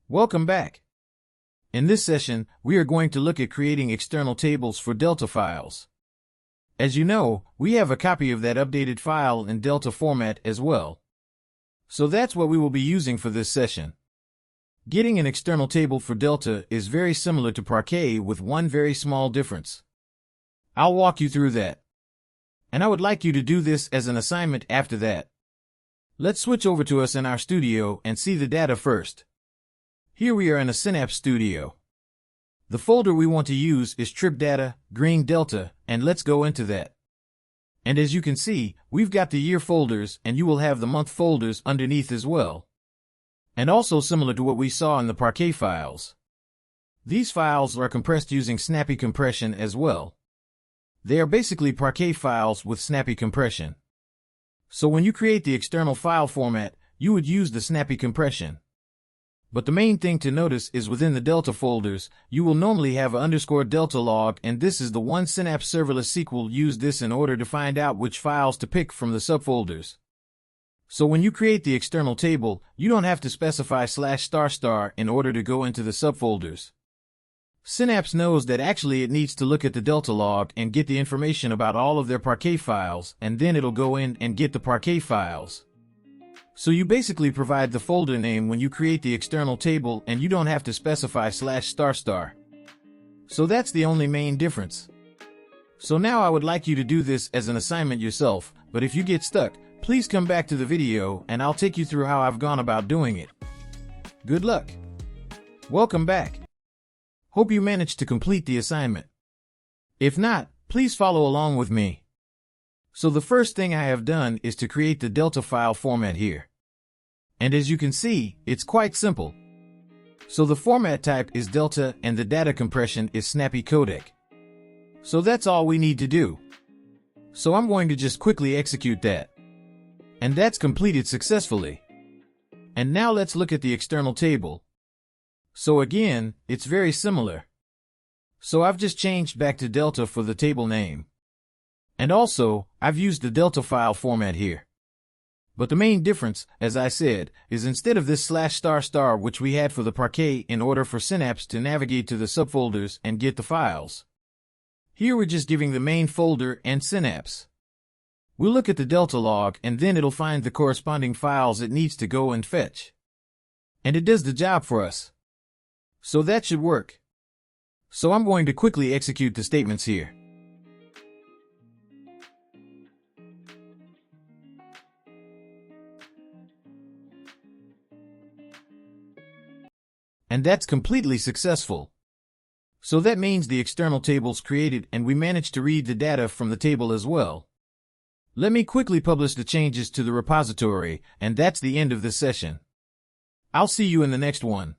Welcome back. In this session, we are going to look at creating external tables for Delta files. As you know, we have a copy of that updated file in Delta format as well. So that's what we will be using for this session. Getting an external table for Delta is very similar to Parquet with one very small difference. I'll walk you through that. And I would like you to do this as an assignment after that. Let's switch over to us in our studio and see the data first. Here we are in a Synapse studio. The folder we want to use is trip data, green Delta, and let's go into that. And as you can see, we've got the year folders and you will have the month folders underneath as well. And also similar to what we saw in the Parquet files. These files are compressed using snappy compression as well. They are basically Parquet files with snappy compression. So when you create the external file format, you would use the snappy compression. But the main thing to notice is within the Delta folders, you will normally have a _Delta log, and this is the one Synapse serverless SQL used this in order to find out which files to pick from the subfolders. So when you create the external table, you don't have to specify /** in order to go into the subfolders. Synapse knows that actually it needs to look at the Delta log and get the information about all of their Parquet files, and then it'll go in and get the Parquet files. So you basically provide the folder name when you create the external table and you don't have to specify /*. So that's the only main difference. So now I would like you to do this as an assignment yourself, but if you get stuck, please come back to the video and I'll take you through how I've gone about doing it. Good luck. Welcome back. Hope you managed to complete the assignment. If not, please follow along with me. So the first thing I have done is to create the Delta file format here. And as you can see, it's quite simple. So the format type is Delta and the data compression is snappy codec. So that's all we need to do. So I'm going to just quickly execute that. And that's completed successfully. And now let's look at the external table. So again, it's very similar. So I've just changed back to Delta for the table name. And also, I've used the Delta file format here. But the main difference, as I said, is instead of this /** which we had for the Parquet in order for Synapse to navigate to the subfolders and get the files. Here we're just giving the main folder and Synapse. We'll look at the Delta log and then it'll find the corresponding files it needs to go and fetch. And it does the job for us. So that should work. So I'm going to quickly execute the statements here. And that's completely successful. So that means the external table's created and we managed to read the data from the table as well. Let me quickly publish the changes to the repository, and that's the end of this session. I'll see you in the next one.